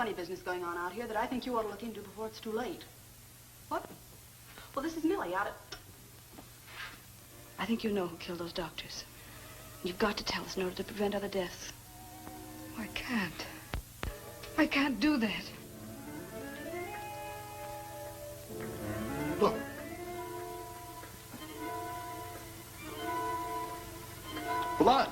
funny business going on out here that I think you ought to look into before it's too late. What? Well, this is Millie out at... I think you know who killed those doctors. You've got to tell us in order to prevent other deaths. I can't. I can't do that. Look. Blood.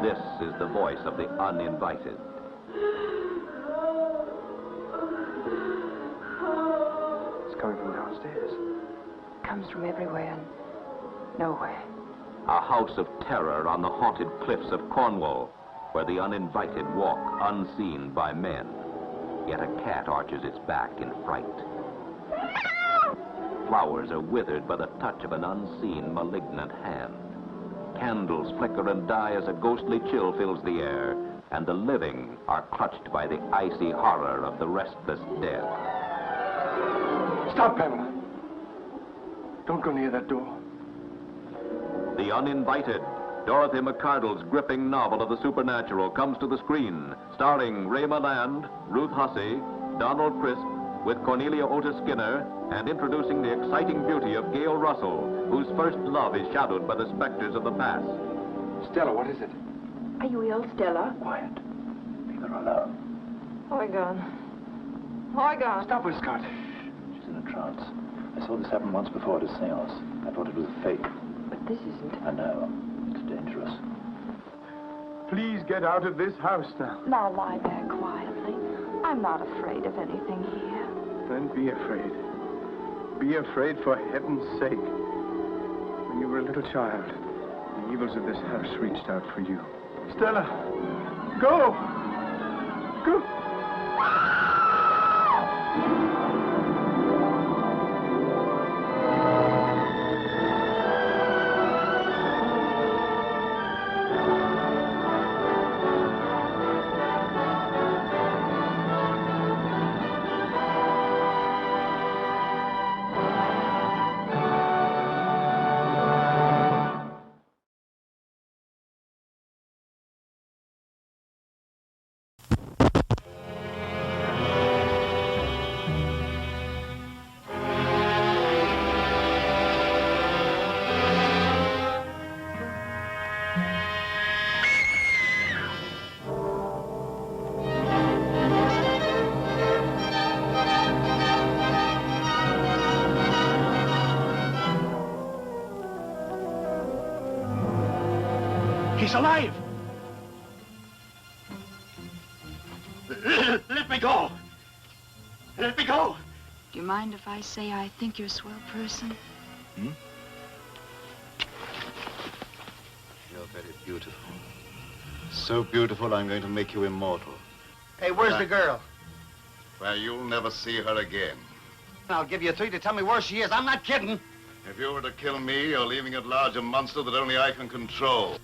This is the voice of the uninvited. It's coming from downstairs. Comes from everywhere and nowhere. A house of terror on the haunted cliffs of Cornwall, where the uninvited walk unseen by men. Yet a cat arches its back in fright. Flowers are withered by the touch of an unseen, malignant hand. Candles flicker and die as a ghostly chill fills the air, and the living are clutched by the icy horror of the restless dead. Stop, Pamela. Don't go near that door. The Uninvited, Dorothy McCardle's gripping novel of the supernatural, comes to the screen, starring Ray Milland, Ruth Hussey, Donald Crisp, with Cornelia Otis Skinner, and introducing the exciting beauty of Gail Russell, whose first love is shadowed by the specters of the past. Stella, what is it? Are you ill, Stella? Quiet. Leave her alone. Oregon. Oregon. Stop her, Scott. She's in a trance. I saw this happen once before at a seance. I thought it was a fake. But this isn't. I know. It's dangerous. Please get out of this house now. Now lie there quietly. I'm not afraid of anything here. Then be afraid. Be afraid for heaven's sake. When you were a little child, the evils of this house reached out for you. Stella, go! Go! He's alive! Let me go! Let me go! Do you mind if I say I think you're a swell person? Hmm? You're very beautiful. So beautiful, I'm going to make you immortal. Hey, where's the girl? Well, you'll never see her again. I'll give you 3 to tell me where she is. I'm not kidding. If you were to kill me, you're leaving at large a monster that only I can control.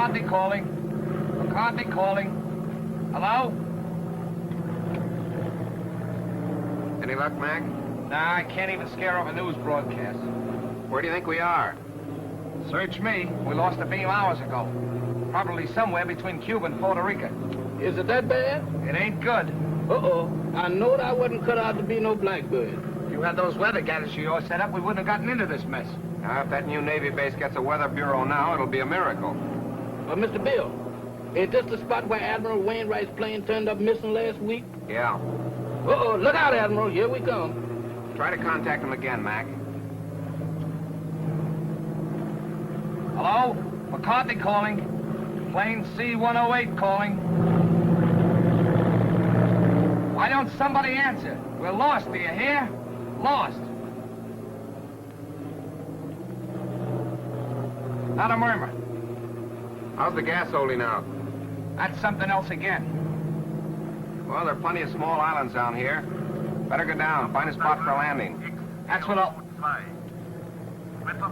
McCarthy calling. McCarthy calling. Hello? Any luck, Mac? Nah, I can't even scare off a news broadcast. Where do you think we are? Search me. We lost a beam hours ago. Probably somewhere between Cuba and Puerto Rico. Is it that bad? It ain't good. Uh-oh. I know I wasn't cut out to be no blackbird. If you had those weather gadgets of yours set up, we wouldn't have gotten into this mess. Now, if that new Navy base gets a weather bureau now, it'll be a miracle. Mr. Bill, is this the spot where Admiral Wainwright's plane turned up missing last week? Yeah. Uh-oh. Look out, Admiral. Here we come. Try to contact him again, Mac. Hello? McCarthy calling. Plane C-108 calling. Why don't somebody answer? We're lost, do you hear? Lost. Not a murmur. How's the gas holding out? That's something else again. Well, there are plenty of small islands down here. Better go down, find a spot for landing. That's what I'll...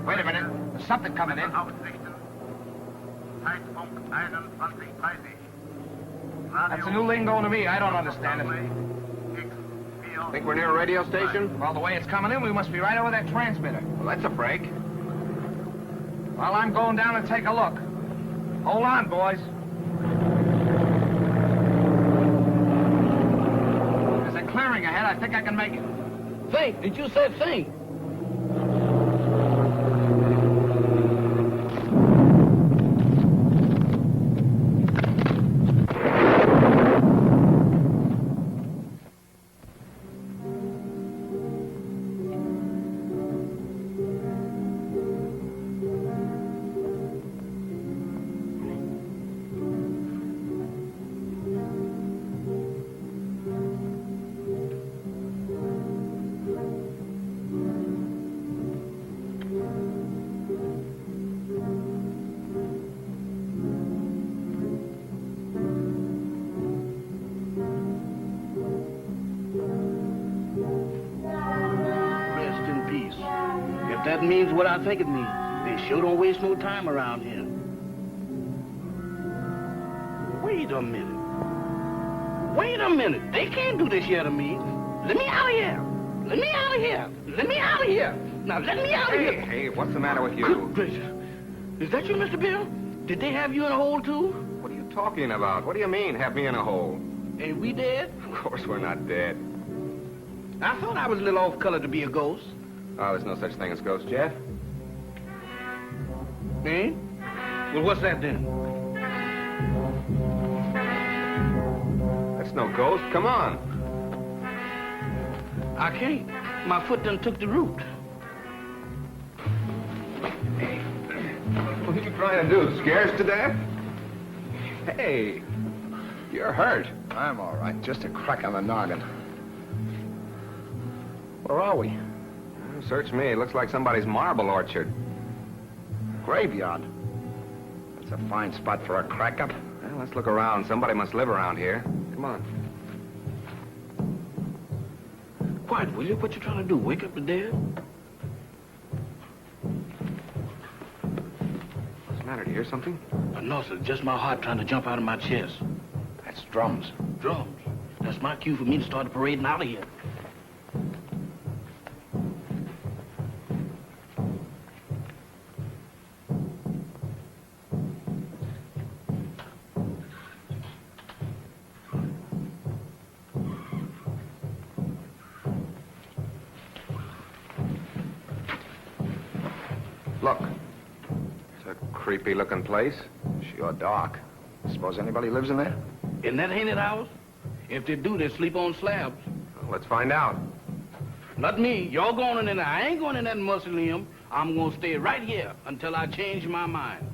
Wait a minute. There's something coming in. That's a new lingo to me. I don't understand it. Think we're near a radio station? Well, the way it's coming in, we must be right over that transmitter. Well, that's a break. Well, I'm going down and take a look. Hold on, boys. There's a clearing ahead. I think I can make it. Think. Did you say think? That means what I think it means. They sure don't waste no time around here. Wait a minute. Wait a minute. They can't do this here to me. Let me out of here. Let me out of here. Let me out of here. Now, let me out of here. Hey, what's the matter with you? Good gracious. Is that you, Mr. Bill? Did they have you in a hole, too? What are you talking about? What do you mean, have me in a hole? Ain't we dead? Of course we're not dead. I thought I was a little off color to be a ghost. Oh, there's no such thing as ghosts, Jeff. Eh? Well, what's that then? That's no ghost. Come on. I can't. My foot done took the root. Hey, what are you trying to do? Scare us to death? Hey, you're hurt. I'm all right. Just a crack on the noggin. Where are we? Search me. It looks like somebody's marble orchard. Graveyard. That's a fine spot for a crack-up. Well, let's look around. Somebody must live around here. Come on. Quiet, will you? What you trying to do? Wake up the dead? What's the matter? Do you hear something? No, sir. Just my heart trying to jump out of my chest. That's drums. Drums? That's my cue for me to start the parading out of here. Look. It's a creepy-looking place. Sure dark. Suppose anybody lives in there? Isn't that haunted house? If they do, they sleep on slabs. Well, let's find out. Not me. Y'all going in there. I ain't going in that mausoleum. I'm going to stay right here until I change my mind.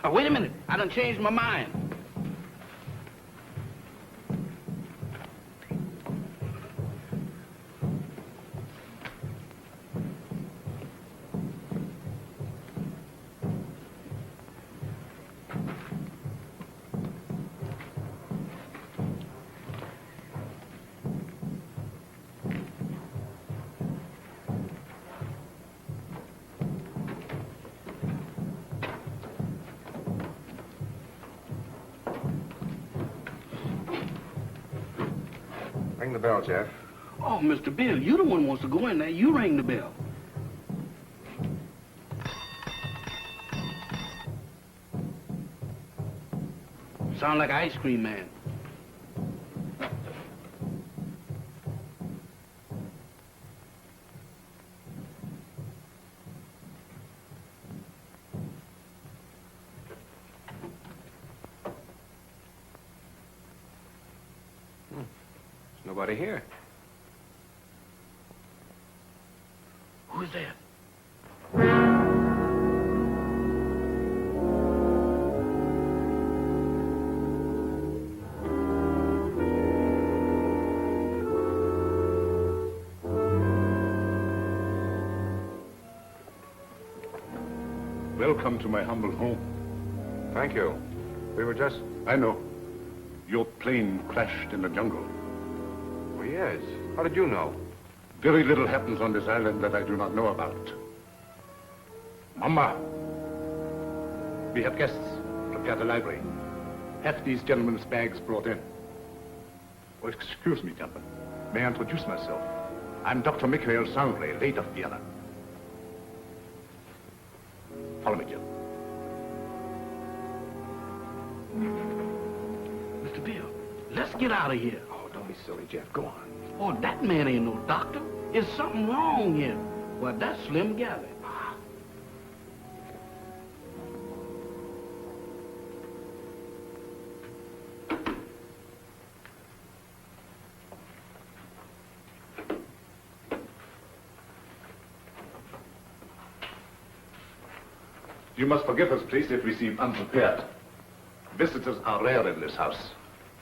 Oh, wait a minute. I done changed my mind. Ring the bell, Jeff. Oh, Mr. Bill, you the one who wants to go in there. You ring the bell. Sound like an ice cream man. There's nobody here. Who's that? Welcome to my humble home. Thank you. We were just... I know. Your plane crashed in the jungle. Oh, yes. How did you know? Very little happens on this island that I do not know about. Mama, we have guests. Prepare the library. Have these gentlemen's bags brought in. Oh, excuse me, gentlemen. May I introduce myself? I'm Dr. Michael Sangley, late of Vienna. Follow me, Jim. Mr. Bill, let's get out of here. Oh, don't be silly, Jeff. Go on. Oh, that man ain't no doctor. There's something wrong here. Well, that's Slim Galley. You must forgive us, please, if we seem unprepared. Visitors are rare in this house.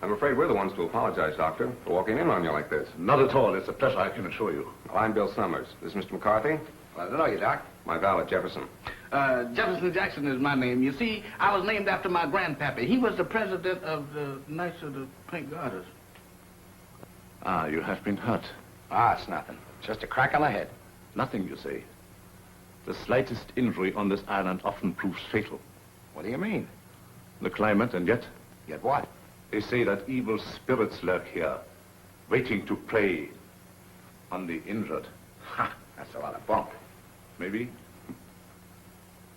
I'm afraid we're the ones to apologize, Doctor, for walking in on you like this. Not at all. It's a pleasure, I can assure you. Well, I'm Bill Summers. This is Mr. McCarthy. Glad to know you, Doc. My valet, Jefferson. Jefferson Jackson is my name. You see, I was named after my grandpappy. He was the president of the Knights of the Pink Garters. Ah, you have been hurt. Ah, it's nothing. Just a crack on the head. Nothing, you say. The slightest injury on this island often proves fatal. What do you mean? The climate, and yet... Yet what? They say that evil spirits lurk here, waiting to prey on the injured. Ha! That's a lot of bunk. Maybe.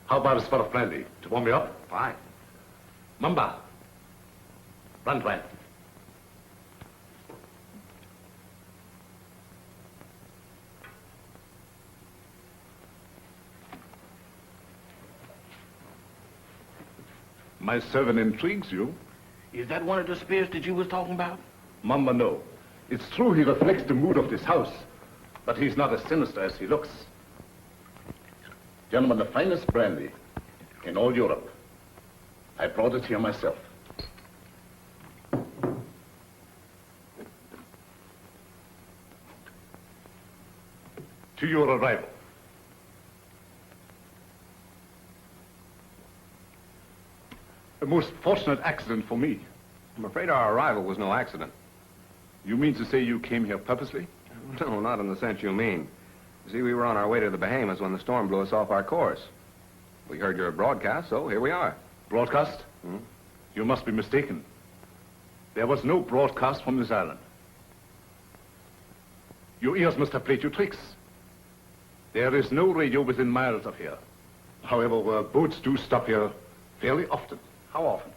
How about a spot of brandy to warm me up? Fine. Mamba. Brandwein. My servant intrigues you. Is that one of the spirits that you was talking about? Mamba, no. It's true he reflects the mood of this house, but he's not as sinister as he looks. Gentlemen, the finest brandy in all Europe. I brought it here myself. To your arrival. A most fortunate accident for me. I'm afraid our arrival was no accident. You mean to say you came here purposely? No, not in the sense you mean. You see, we were on our way to the Bahamas when the storm blew us off our course. We heard your broadcast, so here we are. Broadcast? Hmm? You must be mistaken. There was no broadcast from this island. Your ears must have played you tricks. There is no radio within miles of here. However, boats do stop here fairly often. How often?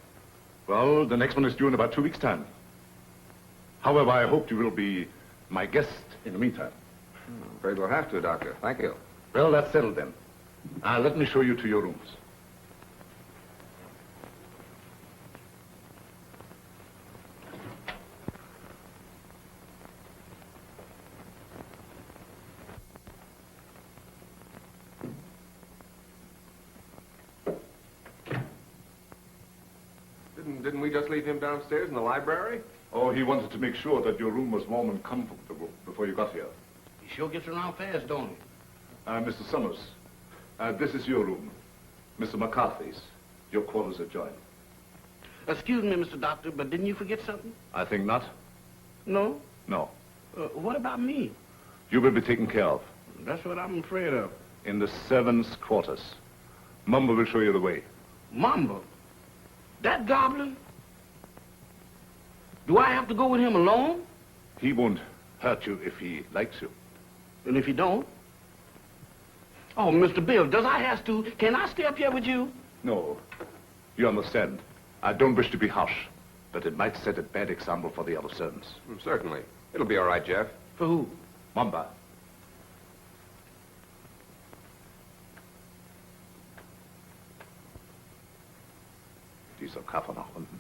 Well, the next one is due in about 2 weeks' time. However, I hope you will be my guest in the meantime. I'm afraid we'll have to, Doctor. Thank you. Well, that's settled then. Let me show you to your rooms. Didn't we just leave him downstairs in the library? Oh, he wanted to make sure that your room was warm and comfortable before you got here. He sure gets around fast, don't he? Mr. Summers, this is your room. Mr. McCarthy's. Your quarters adjoin. Excuse me, Mr. Doctor, but didn't you forget something? I think not. No? No. What about me? You will be taken care of. That's what I'm afraid of. In the servants' quarters. Mumba will show you the way. Mamba? That goblin? Do I have to go with him alone? He won't hurt you if he likes you. And if he don't? Oh, Mr. Bill, does I have to? Can I stay up here with you? No. You understand. I don't wish to be harsh, but it might set a bad example for the other servants. Certainly. It'll be all right, Jeff. For who? Mamba. Dieser Kaffer nach unten.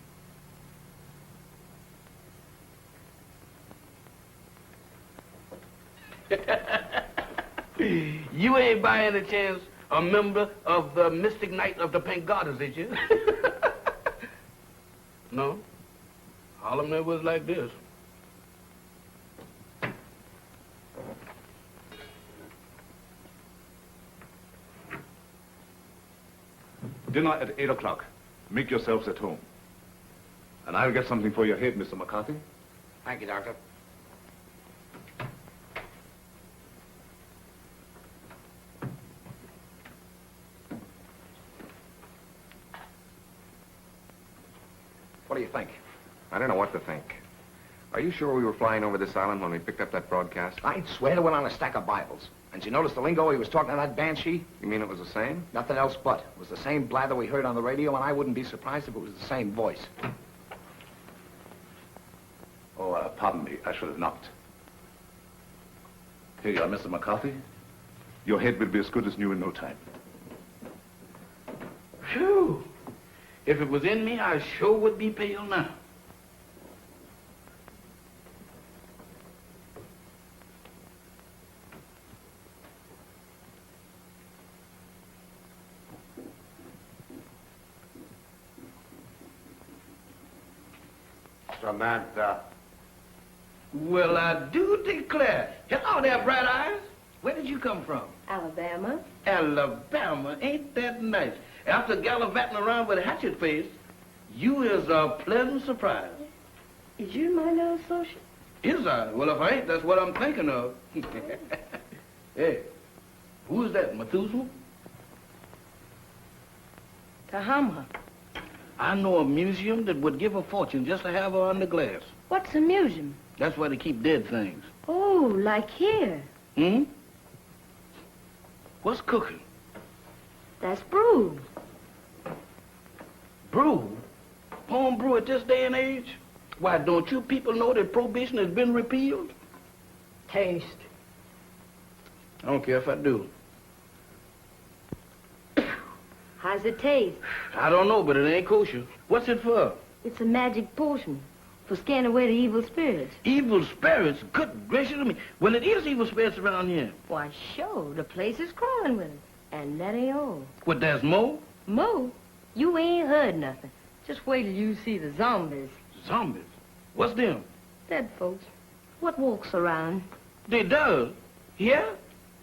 You ain't by any chance a member of the Mystic Knight of the Pink Goddess, is you? No? All of them was like this. Dinner at 8 o'clock. Make yourselves at home. And I'll get something for your head, Mr. McCarthy. Thank you, Doctor. What do you think? I don't know what to think. Are you sure we were flying over this island when we picked up that broadcast? I'd swear to it on a stack of Bibles. And you notice the lingo he was talking to that banshee? You mean it was the same? Nothing else but. It was the same blather we heard on the radio, and I wouldn't be surprised if it was the same voice. Oh, pardon me. I should have knocked. Here you are, Mr. McCarthy. Your head will be as good as new in no time. Phew. If it was in me, I sure would be pale now. Samantha. Well, I do declare. Hello there, Bright Eyes. Where did you come from? Alabama. Alabama. Ain't that nice? After gallivanting around with a hatchet face, you is a pleasant surprise. Is you my little associate? Is I? Well, if I ain't, that's what I'm thinking of. Hey, who's that, Methuselah? Tahama. I know a museum that would give a fortune just to have her under glass. What's a museum? That's where they keep dead things. Oh, like here. Hmm? What's cooking? That's brew. Brew? Home brew at this day and age? Why, don't you people know that prohibition has been repealed? Taste. I don't care if I do. How's it taste? I don't know, but it ain't kosher. What's it for? It's a magic potion for scaring away the evil spirits. Evil spirits? Good gracious of me. Well, it is evil spirits around here. Why, sure. The place is crawling with it. And that ain't all. What, there's more? More? You ain't heard nothing. Just wait till you see the zombies. Zombies? What's them? Dead folks. What walks around? They does? Here?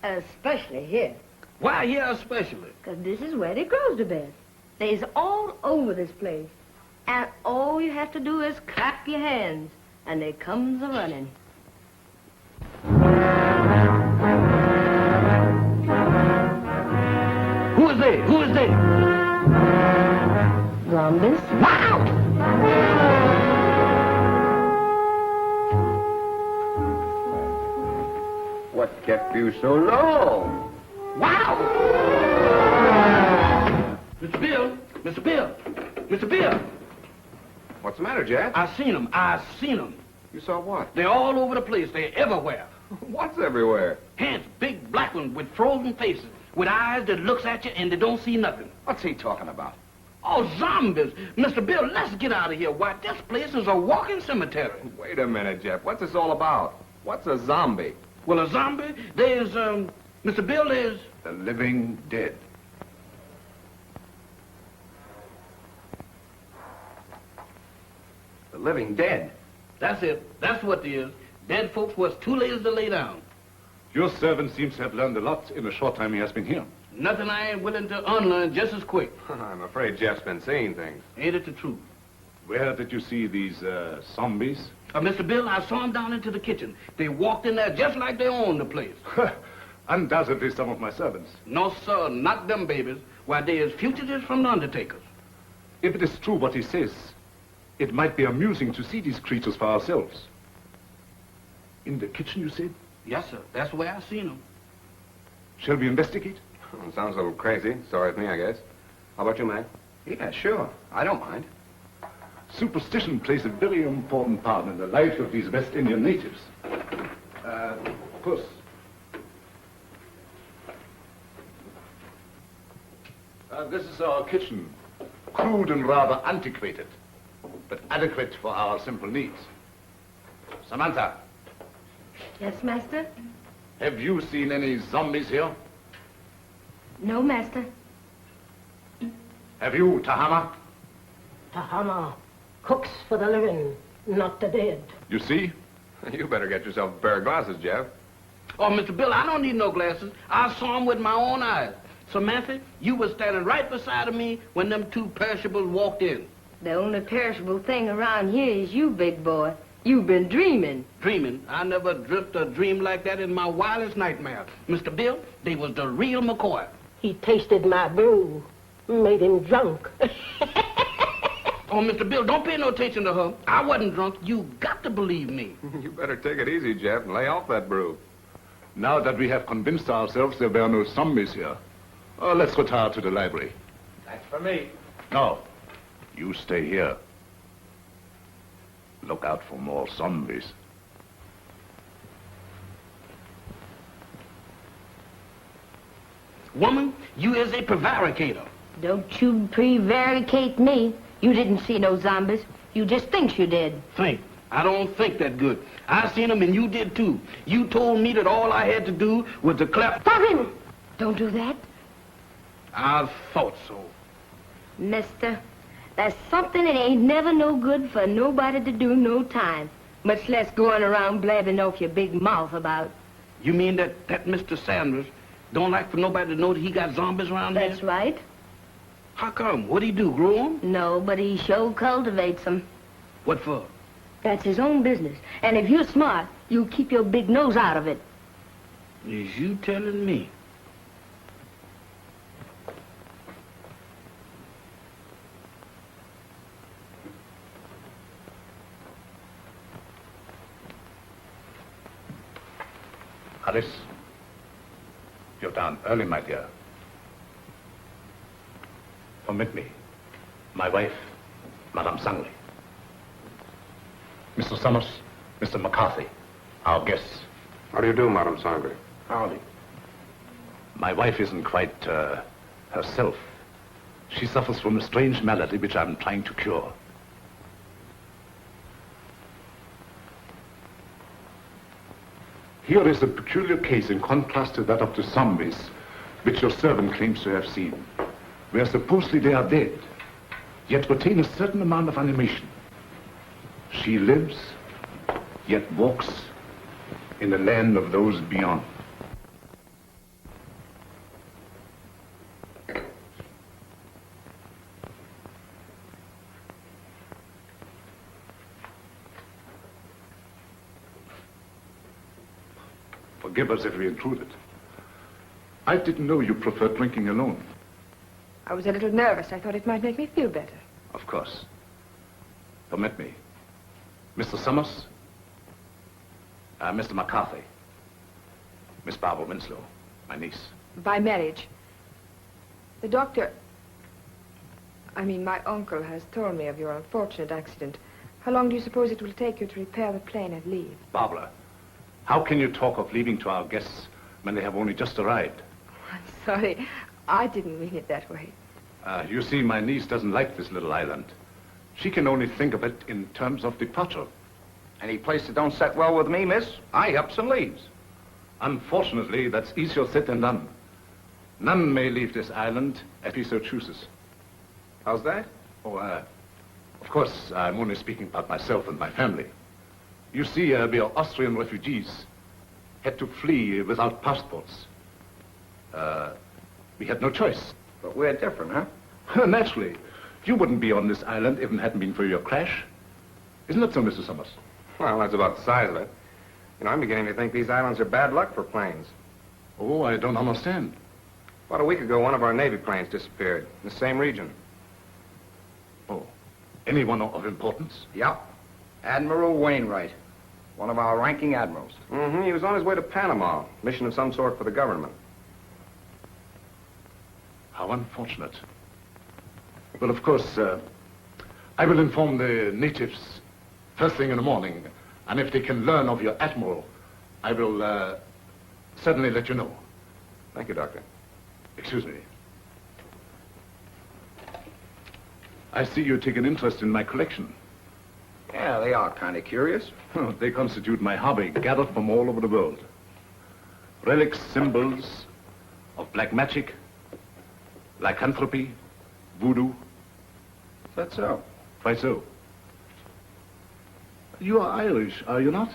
Especially here. Why here especially? 'Cause this is where they grows the best. They's all over this place. And all you have to do is clap your hands, and they comes a-running. Who is they? Who is they? Zombies. Wow! What kept you so long? Wow! Mr. Bill! Mr. Bill! Mr. Bill! What's the matter, Jeff? I seen them. I seen them. You saw what? They're all over the place. They're everywhere. What's everywhere? Hands, big black ones with frozen faces, with eyes that looks at you and they don't see nothing. What's he talking about? Oh, zombies! Mr. Bill, let's get out of here. Why, this place is a walking cemetery. Wait a minute, Jeff. What's this all about? What's a zombie? Well, a zombie, there's, Mr. Bill, there's... The living dead. The living dead. That's it. That's what they is. Dead folks was too lazy to lay down. Your servant seems to have learned a lot in the short time he has been here. Nothing I ain't willing to unlearn just as quick. I'm afraid Jeff's been seeing things. Ain't it the truth? Where did you see these, zombies? Mr. Bill, I saw them down into the kitchen. They walked in there just like they owned the place. Undoubtedly some of my servants. No, sir, not them babies. Why, they is fugitives from the undertakers. If it is true what he says, it might be amusing to see these creatures for ourselves. In the kitchen, you said? Yes, sir. That's the way I seen him. Shall we investigate? Sounds a little crazy. Sorry with me, I guess. How about you, Mac? Yeah, sure. I don't mind. Superstition plays a very important part in the life of these West Indian natives. Puss. This is our kitchen. Crude and rather antiquated, but adequate for our simple needs. Samantha, Yes, master? have you seen any zombies here? No, master. Have you, Tahama? Tahama cooks for the living, not the dead. You see? You better get yourself a pair of glasses, Jeff. Oh, Mr. Bill, I don't need no glasses. I saw him with my own eyes. Samantha, you was standing right beside of me when them two perishables walked in. The only perishable thing around here is you, big boy. You've been dreaming. Dreaming? I never dreamt a dream like that in my wildest nightmare. Mr. Bill, they was the real McCoy. He tasted my brew, made him drunk. Oh, Mr. Bill, don't pay no attention to her. I wasn't drunk. You got to believe me. You better take it easy, Jeff, and lay off that brew. Now that we have convinced ourselves there were no zombies here, let's retire to the library. That's for me. No, you stay here. Look out for more zombies. Woman, you is a prevaricator. Don't you prevaricate me. You didn't see no zombies. You just think you did. Think. I don't think that good. I seen them and you did too. You told me that all I had to do was to clap. Stop him! Don't do that. I thought so. Mister, that's something that ain't never no good for nobody to do no time. Much less going around blabbing off your big mouth about. You mean that Mr. Sanders don't like for nobody to know that he got zombies around here? That's right. How come? What'd he do, grow them? No, but he sure cultivates them. What for? That's his own business. And if you're smart, you'll keep your big nose out of it. Is you telling me? Alice, you're down early, my dear. Permit me. My wife, Madame Sangley. Mr. Summers, Mr. McCarthy, our guests. How do you do, Madame Sangley? Howdy. My wife isn't quite herself. She suffers from a strange malady which I'm trying to cure. Here is a peculiar case in contrast to that of the zombies, which your servant claims to have seen, where supposedly they are dead, yet retain a certain amount of animation. She lives, yet walks in the land of those beyond. Forgive us if we intruded. I didn't know you preferred drinking alone. I was a little nervous. I thought it might make me feel better. Of course. Permit me. Mr. Summers, Mr. McCarthy, Miss Barbara Winslow, my niece. By marriage. The doctor... my uncle has told me of your unfortunate accident. How long do you suppose it will take you to repair the plane and leave? Barbara, how can you talk of leaving to our guests when they have only just arrived? I'm sorry. I didn't mean it that way. You see, my niece doesn't like this little island. She can only think of it in terms of departure. Any place that don't set well with me, miss, I ups and leaves. Unfortunately, that's easier said than done. None may leave this island if he so chooses. How's that? Oh, of course, I'm only speaking about myself and my family. You see, we are Austrian refugees, had to flee without passports. We had no choice. But we're different, huh? Naturally. You wouldn't be on this island if it hadn't been for your crash. Isn't that so, Mr. Summers? Well, that's about the size of it. You know, I'm beginning to think these islands are bad luck for planes. Oh, I don't understand. About a week ago, one of our Navy planes disappeared in the same region. Oh, anyone of importance? Yep. Admiral Wainwright. One of our ranking admirals. Mm-hmm. He was on his way to Panama. Mission of some sort for the government. How unfortunate. Well, of course, I will inform the natives first thing in the morning. And if they can learn of your admiral, I will certainly let you know. Thank you, Doctor. Excuse me. I see you take an interest in my collection. Yeah, they are kind of curious. They constitute my hobby, gathered from all over the world. Relics, symbols of black magic, lycanthropy, voodoo. Is that so? Why so? You are Irish, are you not?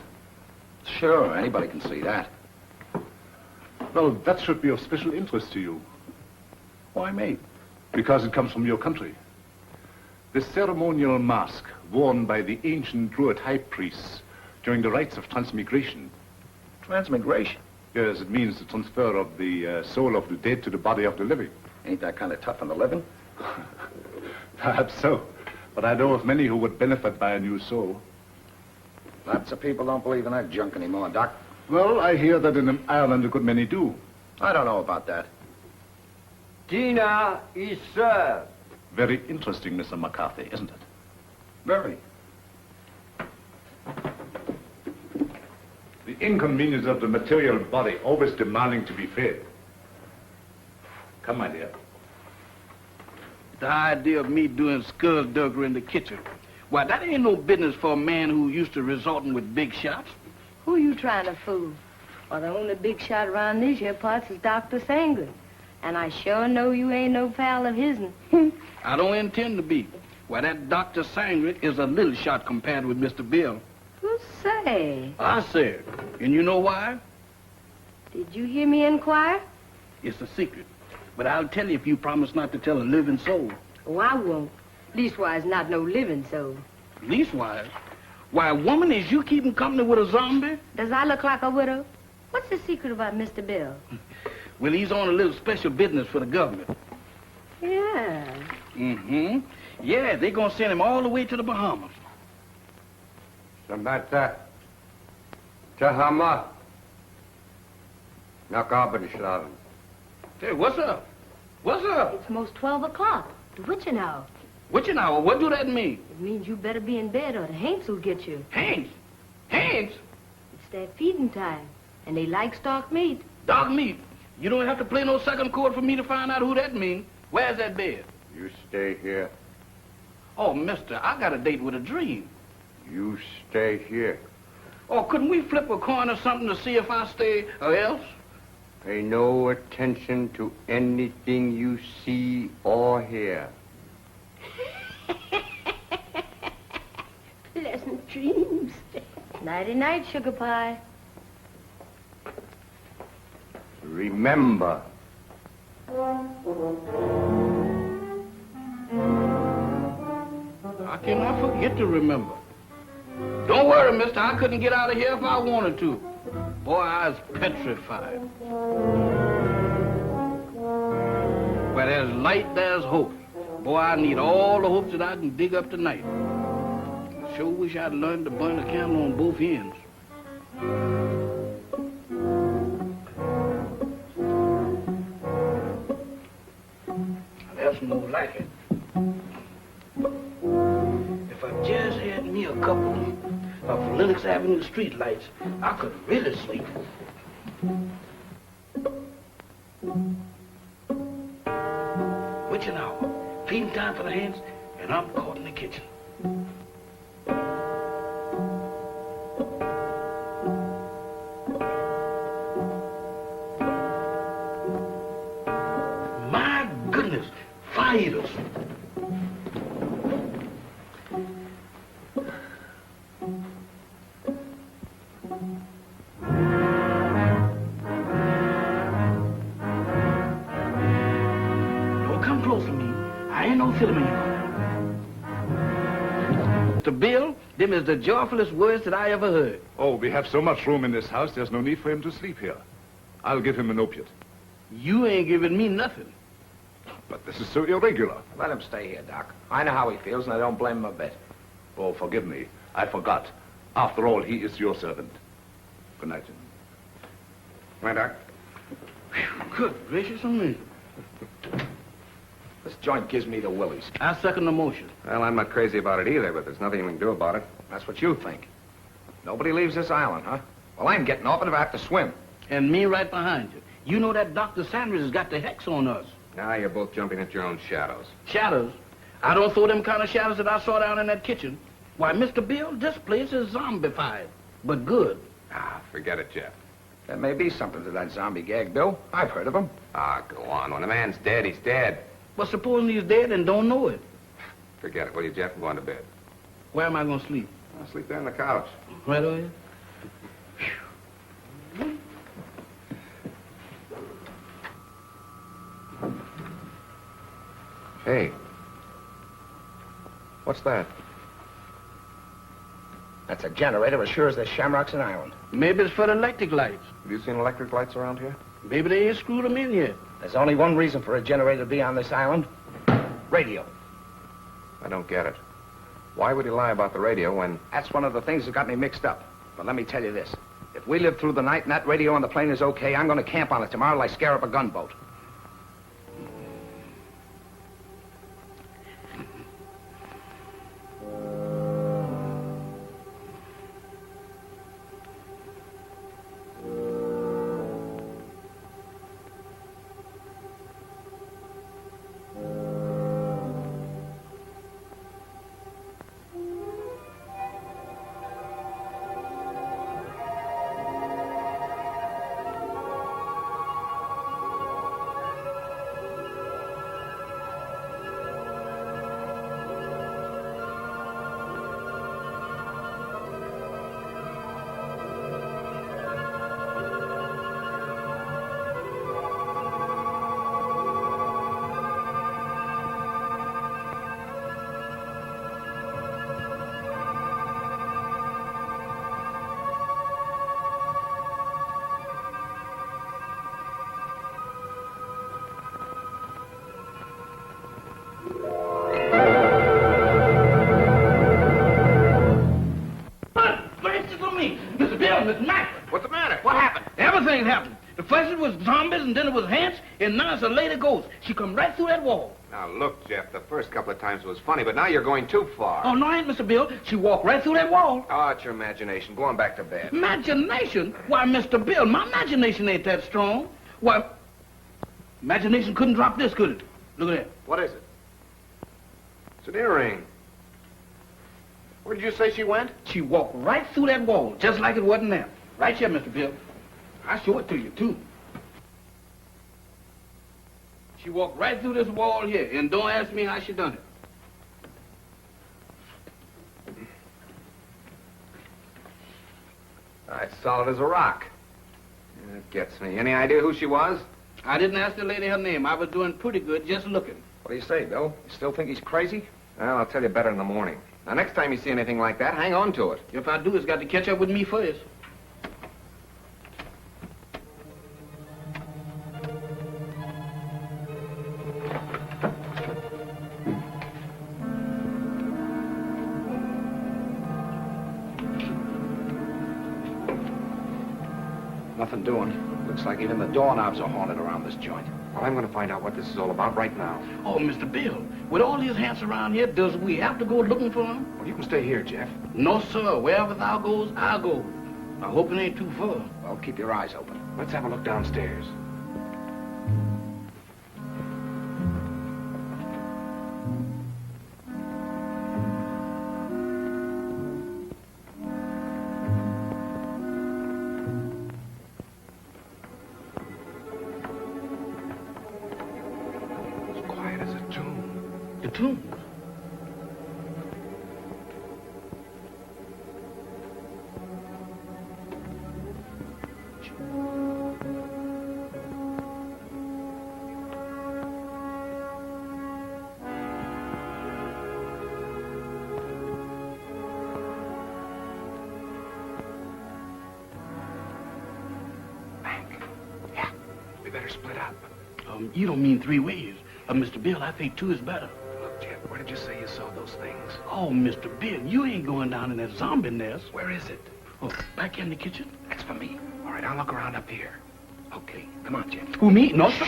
Sure, anybody can see that. Well, that should be of special interest to you. Why me? Because it comes from your country. The ceremonial mask worn by the ancient Druid high priests during the rites of transmigration. Transmigration? Yes, it means the transfer of the soul of the dead to the body of the living. Ain't that kind of tough on the living? Perhaps so. But I know of many who would benefit by a new soul. Lots of people don't believe in that junk anymore, Doc. Well, I hear that in Ireland a good many do. I don't know about that. Dinner is served. Very interesting, Mr. McCarthy, isn't it? Very. The inconvenience of the material body always demanding to be fed. Come, my dear. The idea of me doing skullduggery in the kitchen. Why, that ain't no business for a man who used to resorting with big shots. Who you trying to fool? Well, the only big shot around these here parts is Dr. Sangley. And I sure know you ain't no pal of his'n. I don't intend to be. Why, that Dr. Sangley is a little shot compared with Mr. Bill. Who say? I said. And you know why? Did you hear me inquire? It's a secret. But I'll tell you if you promise not to tell a living soul. Oh, I won't. Leastwise, not no living soul. Leastwise? Why, woman, is you keeping company with a zombie? Does I look like a widow? What's the secret about Mr. Bill? Well, he's on a little special business for the government. Yeah. Mm-hmm. Yeah, they're gonna send him all the way to the Bahamas. Samantha. Tahama. Nakabanishlam. Hey, what's up? What's up? It's most 12 o'clock. The witching hour. Witching hour? What do that mean? It means you better be in bed or the Haints will get you. Haints? Haints? It's their feeding time. And they like stock meat. Dog meat? You don't have to play no second chord for me to find out who that means. Where's that bed? You stay here. Oh, mister, I got a date with a dream. You stay here. Oh, couldn't we flip a coin or something to see if I stay or else? Pay no attention to anything you see or hear. Pleasant dreams. Nighty-night, sugar pie. Remember. I cannot forget to remember. Don't worry, mister. I couldn't get out of here if I wanted to. Boy, I was petrified. Where there's light, there's hope. Boy, I need all the hopes that I can dig up tonight. I sure wish I'd learned to burn a candle on both ends. That's more like it. If I just had me a couple of Lenox Avenue streetlights, I could really sleep. Witching hour, feeding time for the hands, and I'm caught in the kitchen. My goodness, fighters. Don't come close to me. I ain't no filming you. Mr. Bill, them is the joyfulest words that I ever heard. Oh, we have so much room in this house, there's no need for him to sleep here. I'll give him an opiate. You ain't giving me nothing. But this is so irregular. Let him stay here, Doc. I know how he feels, and I don't blame him a bit. Oh, forgive me. I forgot. After all, he is your servant. Good night, gentlemen. Right, Doc? Good gracious of me. This joint gives me the willies. I second the motion. Well, I'm not crazy about it either, but there's nothing we can do about it. That's what you think. Nobody leaves this island, huh? Well, I'm getting off it if I have to swim. And me right behind you. You know that Dr. Sanders has got the hex on us. Now you're both jumping at your own shadows. Shadows? I don't throw them kind of shadows that I saw down in that kitchen. Why, Mr. Bill, this place is zombified, but good. Ah, forget it, Jeff. There may be something to that zombie gag, Bill. I've heard of them. Ah, go on. When a man's dead, he's dead. But supposing he's dead and don't know it. Forget it, will you, Jeff? I'm going to bed. Where am I going to sleep? I'll sleep there on the couch. Right over here? Hey. What's that? That's a generator as sure as there's shamrocks in Ireland. Maybe it's for the electric lights. Have you seen electric lights around here? Maybe they ain't screwed them in yet. There's only one reason for a generator to be on this island. Radio. I don't get it. Why would he lie about the radio when... That's one of the things that got me mixed up. But let me tell you this. If we live through the night and that radio on the plane is okay, I'm going to camp on it tomorrow like scare up a gunboat. What's the matter? What happened? Everything happened. The first it was zombies, and then it was ants, and now it's a lady ghost. She come right through that wall. Now, look, Jeff, the first couple of times was funny, but now you're going too far. Oh, no, I ain't, Mr. Bill. She walked right through that wall. Oh, it's your imagination. Go on back to bed. Imagination? Why, Mr. Bill, my imagination ain't that strong. Why, imagination couldn't drop this, could it? Look at that. What is it? It's an earring. Where did you say she went? She walked right through that wall, just like it wasn't there. Right here, Mr. Bill. I'll show it to you, too. She walked right through this wall here, and don't ask me how she done it. It's solid as a rock. That gets me. Any idea who she was? I didn't ask the lady her name. I was doing pretty good just looking. What do you say, Bill? You still think he's crazy? Well, I'll tell you better in the morning. Now, next time you see anything like that, hang on to it. If I do, it's got to catch up with me first. Nothing doing. Looks like even the doorknobs are haunted around this joint. Well, I'm going to find out what this is all about right now. Oh, Mr. Bill, with all these ants around here, does we have to go looking for them? Well, you can stay here, Jeff. No, sir. Wherever thou goes, I'll go. I hope it ain't too far. Well, keep your eyes open. Let's have a look downstairs. The tomb. Yeah, we better split up. You don't mean 3 ways. Mr. Bill, I think 2 is better. Look, Jeff, Where did you say you saw those things? Oh, Mr. Beard, you ain't going down in that zombie nest. Where is it? Oh, back in the kitchen. That's for me. All right, I'll look around up here. Okay, come on, Jim. Who, me? No, sir.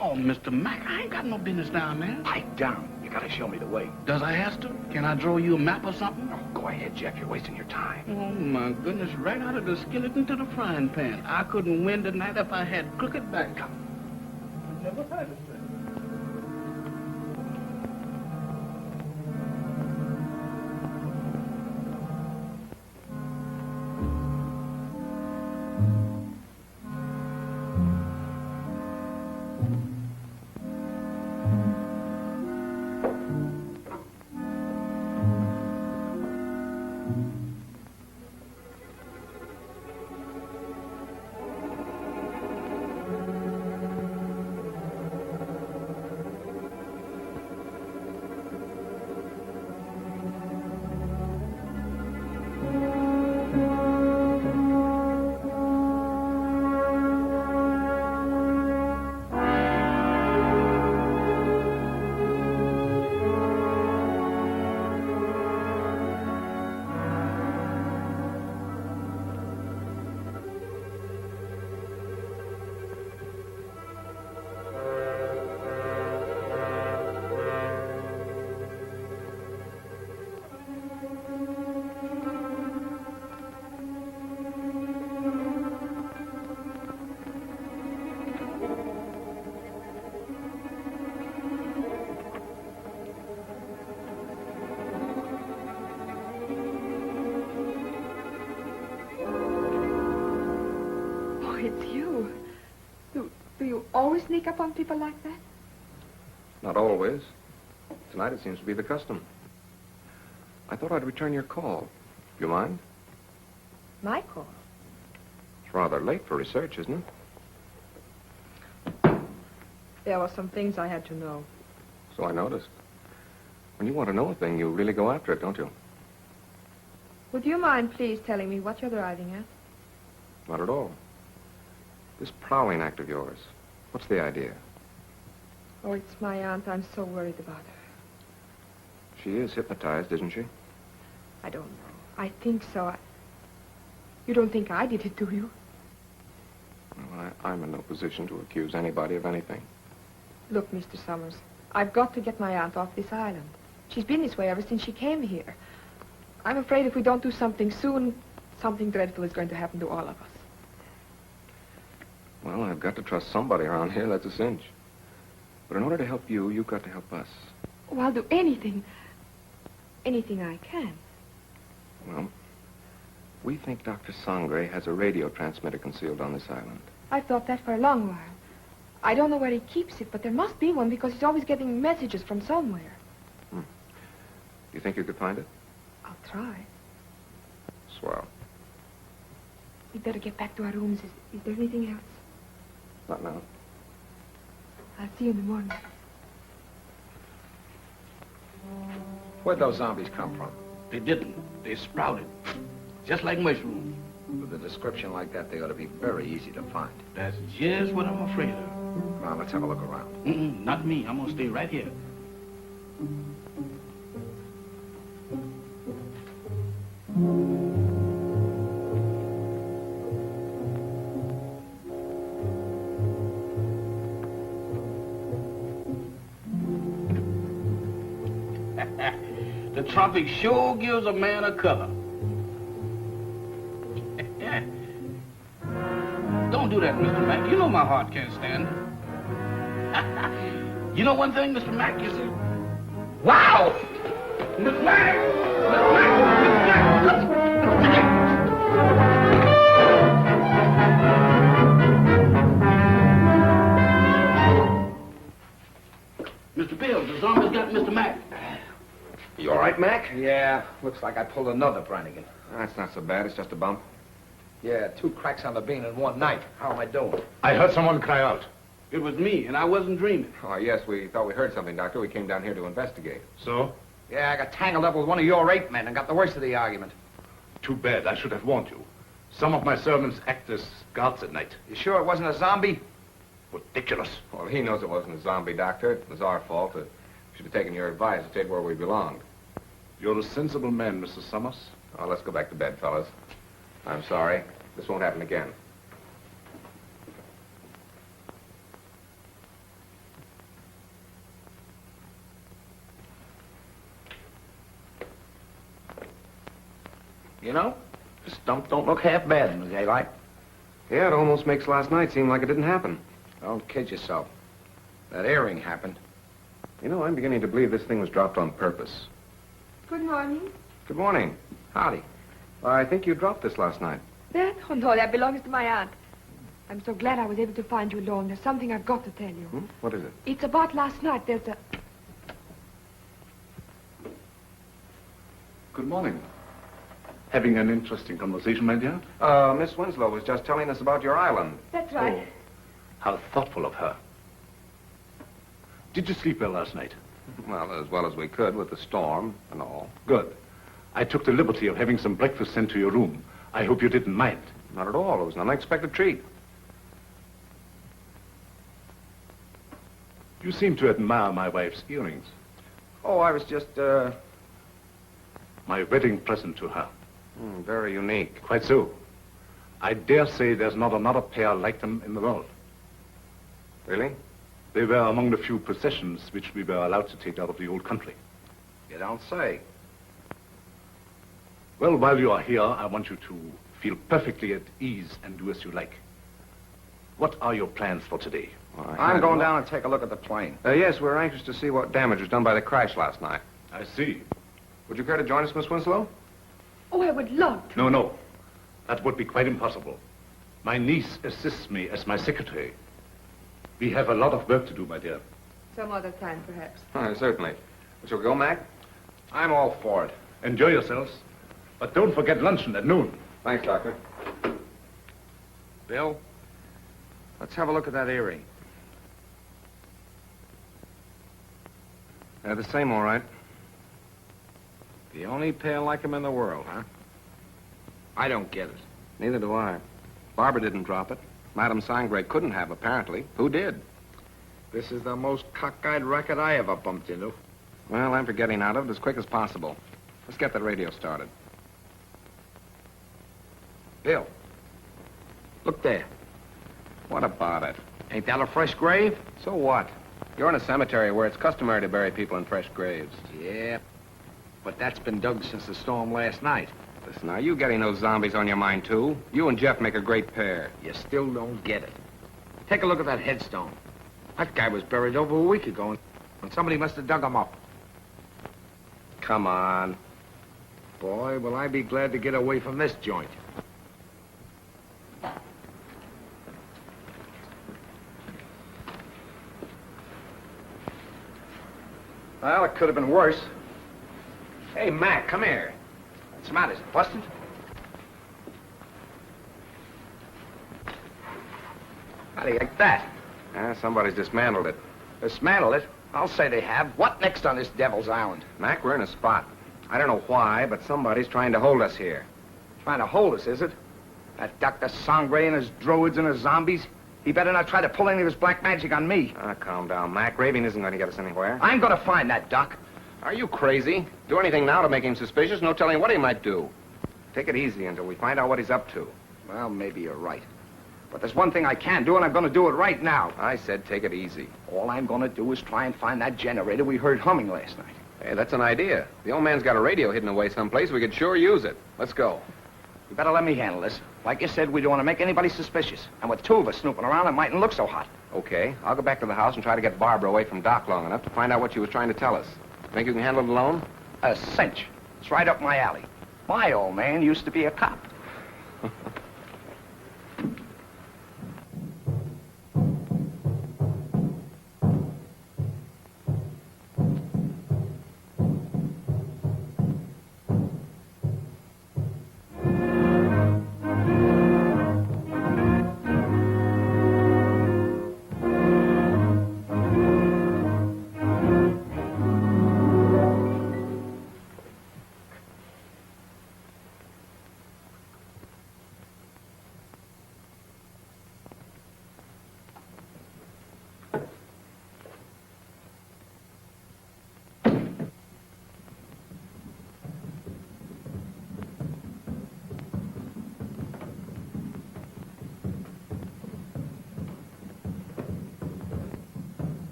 Oh, Mr. Mac, I ain't got no business down there. Pipe down. You gotta show me the way. Does I have to? Can I draw you a map or something? Oh, go ahead, Jeff. You're wasting your time. Oh, my goodness, right out of the skillet into the frying pan. I couldn't win tonight if I had crooked back. I never had it. It's you. Do you always sneak up on people like that? Not always. Tonight it seems to be the custom. I thought I'd return your call. Do you mind? My call? It's rather late for research, isn't it? There were some things I had to know. So I noticed. When you want to know a thing, you really go after it, don't you? Would you mind, please, telling me what you're driving at? Not at all. This prowling act of yours, what's the idea? Oh, it's my aunt. I'm so worried about her. She is hypnotized, isn't she? I don't know. I think so. You don't think I did it, do you? Well, I'm in no position to accuse anybody of anything. Look, Mr. Summers, I've got to get my aunt off this island. She's been this way ever since she came here. I'm afraid if we don't do something soon, something dreadful is going to happen to all of us. Well, I've got to trust somebody around here, that's a cinch. But in order to help you, you've got to help us. Oh, I'll do anything I can. Well, we think Dr. Sangre has a radio transmitter concealed on this island. I've thought that for a long while. I don't know where he keeps it, but there must be one because he's always getting messages from somewhere. Do you think you could find it? I'll try. Swell. We'd better get back to our rooms. Is there anything else? Not now. I'll see you in the morning. Where'd those zombies come from? They didn't. They sprouted. Just like mushrooms. With a description like that, they ought to be very easy to find. That's just what I'm afraid of. Now, let's have a look around. Not me. I'm gonna stay right here. The tropic sure gives a man a color. Don't do that, Mr. Mack. You know my heart can't stand it. You know one thing, Mr. Mack, you see? Wow! Mr. Mack! Mr. Mack! Mr. Bill, the zombies got Mr. Mack. You all right, Mac? Yeah, looks like I pulled another Brannigan. That's not so bad. It's just a bump. Yeah, 2 cracks on the bean in one night. How am I doing? I heard someone cry out. It was me, and I wasn't dreaming. Oh, yes, we thought we heard something, Doctor. We came down here to investigate. So? Yeah, I got tangled up with one of your 8 men and got the worst of the argument. Too bad. I should have warned you. Some of my servants act as guards at night. You sure it wasn't a zombie? Ridiculous. Well, he knows it wasn't a zombie, Doctor. It was our fault. Should have taken your advice and stayed where we belonged. You're a sensible man, Mr. Summers. Oh, let's go back to bed, fellas. I'm sorry. This won't happen again. You know, this dump don't look half bad in the daylight. Yeah, it almost makes last night seem like it didn't happen. Don't kid yourself. That earring happened. You know, I'm beginning to believe this thing was dropped on purpose. Good morning. Good morning. Howdy. I think you dropped this last night. That? Oh, no, that belongs to my aunt. I'm so glad I was able to find you alone. There's something I've got to tell you. What is it? It's about last night. There's a... Good morning. Having an interesting conversation, my dear? Miss Winslow was just telling us about your island. That's right. Oh, how thoughtful of her. Did you sleep well last night? Well as we could with the storm and all. Good. I took the liberty of having some breakfast sent to your room. I hope you didn't mind. Not at all. It was an unexpected treat. You seem to admire my wife's earrings. Oh, I was just, My wedding present to her. Very unique. Quite so. I dare say there's not another pair like them in the world. Really? They were among the few possessions which we were allowed to take out of the old country. You don't say. Well, while you are here, I want you to feel perfectly at ease and do as you like. What are your plans for today? I'm going down and take a look at the plane. Yes, we're anxious to see what damage was done by the crash last night. I see. Would you care to join us, Miss Winslow? Oh, I would love to. No. That would be quite impossible. My niece assists me as my secretary. We have a lot of work to do, my dear. Some other time, perhaps. Certainly. Shall we go, Mac? I'm all for it. Enjoy yourselves. But don't forget luncheon at noon. Thanks, Doctor. Bill, let's have a look at that earring. The same, all right. The only pair like him in the world, huh? I don't get it. Neither do I. Barbara didn't drop it. Madame Sangre couldn't have, apparently. Who did? This is the most cockeyed racket I ever bumped into. Well, I'm for getting out of it as quick as possible. Let's get that radio started. Bill, look there. What about it? Ain't that a fresh grave? So what? You're in a cemetery where it's customary to bury people in fresh graves. Yeah, but that's been dug since the storm last night. Listen, are you getting those zombies on your mind, too? You and Jeff make a great pair. You still don't get it. Take a look at that headstone. That guy was buried over a week ago, and somebody must have dug him up. Come on. Boy, will I be glad to get away from this joint. Well, it could have been worse. Hey, Mac, come here. What's the matter? Is it busted? How do you like that? Somebody's dismantled it. Dismantled it? I'll say they have. What next on this devil's island? Mac, we're in a spot. I don't know why, but somebody's trying to hold us here. Trying to hold us, is it? That Dr. Sangre and his druids and his zombies? He better not try to pull any of his black magic on me. Calm down, Mac. Raving isn't going to get us anywhere. I'm going to find that Doc. Are you crazy? Do anything now to make him suspicious? No telling what he might do. Take it easy until we find out what he's up to. Well, maybe you're right. But there's one thing I can do, and I'm going to do it right now. I said take it easy. All I'm going to do is try and find that generator we heard humming last night. Hey, that's an idea. The old man's got a radio hidden away someplace. We could sure use it. Let's go. You better let me handle this. Like you said, we don't want to make anybody suspicious. And with two of us snooping around, it mightn't look so hot. Okay. I'll go back to the house and try to get Barbara away from Doc long enough to find out what she was trying to tell us. Think you can handle it alone? A cinch. It's right up my alley. My old man used to be a cop.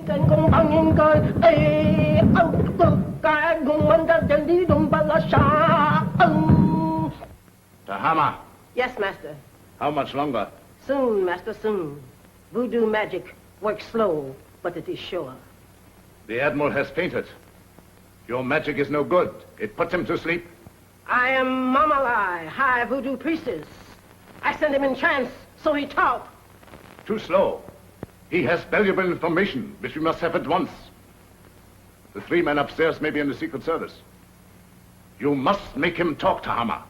Trên con băng nhân coi, ê, âu, cực cái gùng anh ra chân đi đùm bà la xa. Tahama, Yes, Master. how much longer? Soon, Master, soon. Voodoo magic works slow, but it is sure. The Admiral has fainted. Your magic is no good. It puts him to sleep. I am Mamalai, high voodoo priestess. I send him in trance, so he talk. Too slow. He has valuable information, which we must have at once. The 3 men upstairs may be in the Secret Service. You must make him talk, Tahama.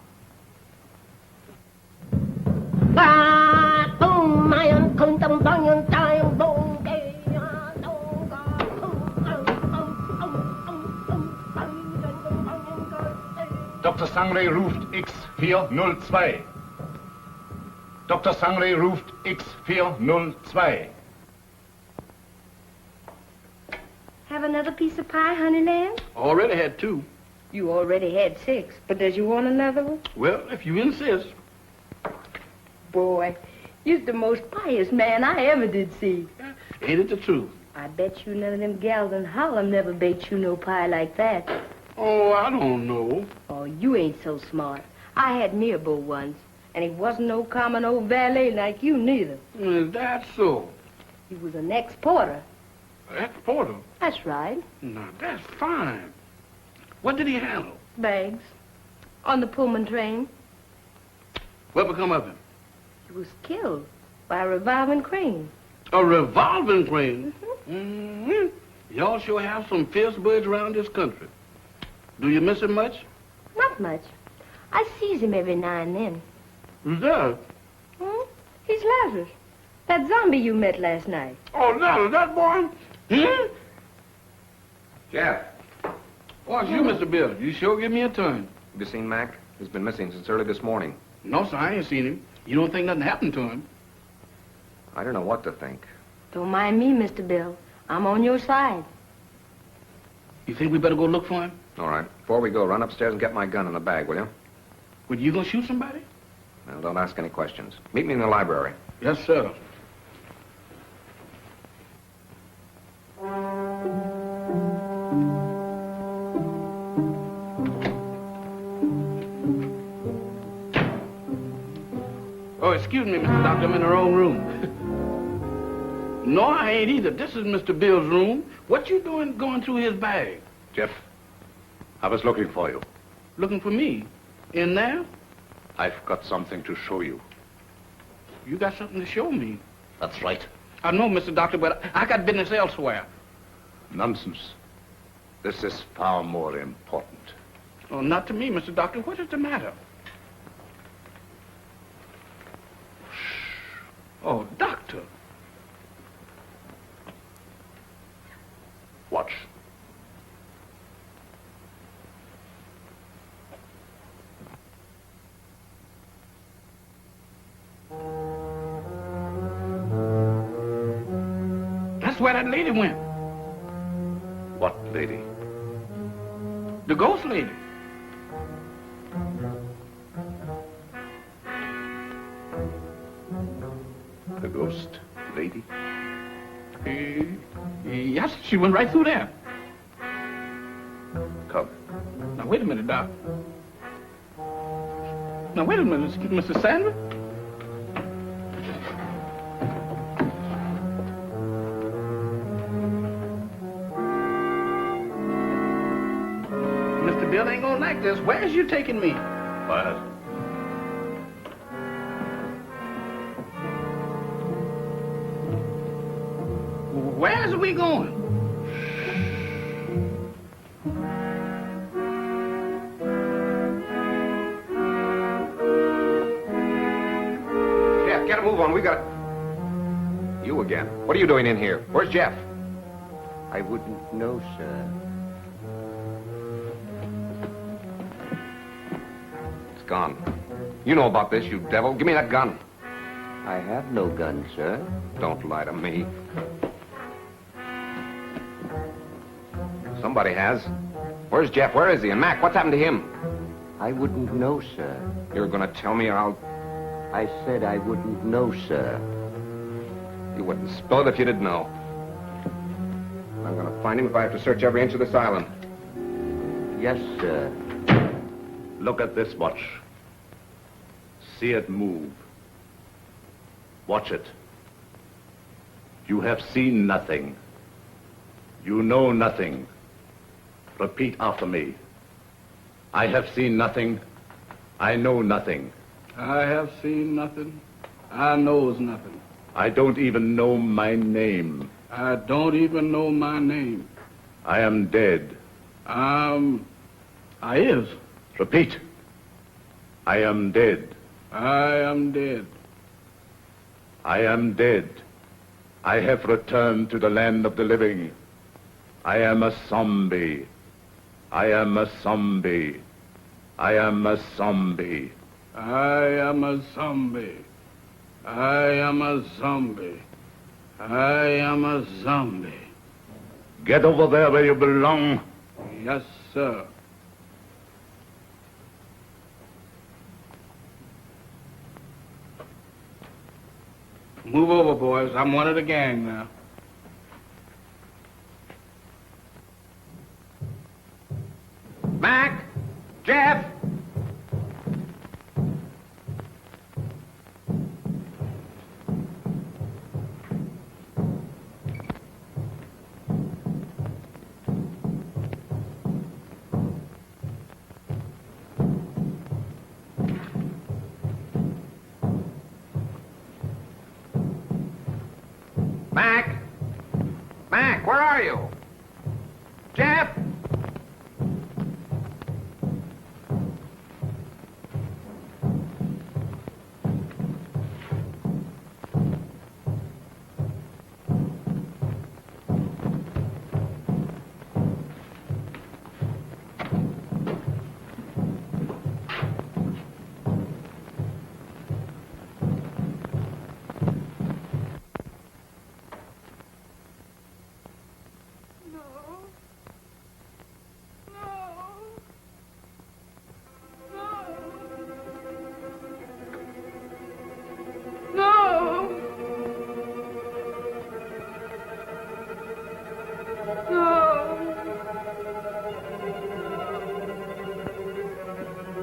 Dr. Sangre ruft X402. Dr. Sangre ruft X402. Have another piece of pie, honey lamb? Already had 2. You already had 6, but does you want another one? Well, if you insist. Boy, you're the most pious man I ever did see. Ain't it the truth? I bet you none of them gals in Harlem never baked you no pie like that. Oh, I don't know. Oh, you ain't so smart. I had me a beau once, and he wasn't no common old valet like you neither. Is that so? He was an ex-porter. Ex-porter? That's right. Now, that's fine. What did he handle? Bags. On the Pullman train. What become of him? He was killed by a revolving crane. A revolving crane? Mm-hmm. Y'all sure have some fierce birds around this country. Do you miss him much? Not much. I sees him every now and then. Who's that? He's Lazarus. That zombie you met last night. Oh, Lazarus, that boy? Jeff. Oh, it's you, Mr. Bill. You sure give me a turn. Have you seen Mac? He's been missing since early this morning. No, sir, I ain't seen him. You don't think nothing happened to him? I don't know what to think. Don't mind me, Mr. Bill. I'm on your side. You think we better go look for him? All right. Before we go, run upstairs and get my gun in the bag, will you? Well, you gonna shoot somebody? Well, don't ask any questions. Meet me in the library. Yes, sir. Oh, excuse me, Mr. Doctor, I'm in the wrong room. No, I ain't either. This is Mr. Bill's room. What you doing going through his bag? Jeff, I was looking for you. Looking for me? In there? I've got something to show you. You got something to show me? That's right. I know, Mr. Doctor, but I got business elsewhere. Nonsense. This is far more important. Oh, not to me, Mr. Doctor. What is the matter? Oh, Doctor. Watch. That's where that lady went. What lady? The ghost lady. The ghost lady? Yes, she went right through there. Come. Now, wait a minute, Doc. Now, wait a minute, Mr. Sandra. Mr. Bill ain't gonna like this. Where's you taking me? Quiet. Where's we going? Jeff, get a move on. We got... You again. What are you doing in here? Where's Jeff? I wouldn't know, sir. It's gone. You know about this, you devil. Give me that gun. I have no gun, sir. Don't lie to me. Somebody has. Where's Jeff? Where is he? And Mac, what's happened to him? I wouldn't know, sir. You're gonna tell me or I'll... I said I wouldn't know, sir. You wouldn't spill it if you didn't know. find him if I have to search every inch of this island. Yes, sir. Look at this watch. See it move. Watch it. You have seen nothing. You know nothing. Repeat after me. I have seen nothing. I know nothing. I have seen nothing. I knows nothing. I don't even know my name. I don't even know my name. I am dead. I is. Repeat. I am dead. I am dead. I am dead. I have returned to the land of the living. I am a zombie. I am a zombie. I am a zombie. I am a zombie. I am a zombie. I am a zombie. Get over there where you belong. Yes, sir. Move over, boys. I'm one of the gang now. Mac! Jeff! Mac! Mac, where are you? Jeff!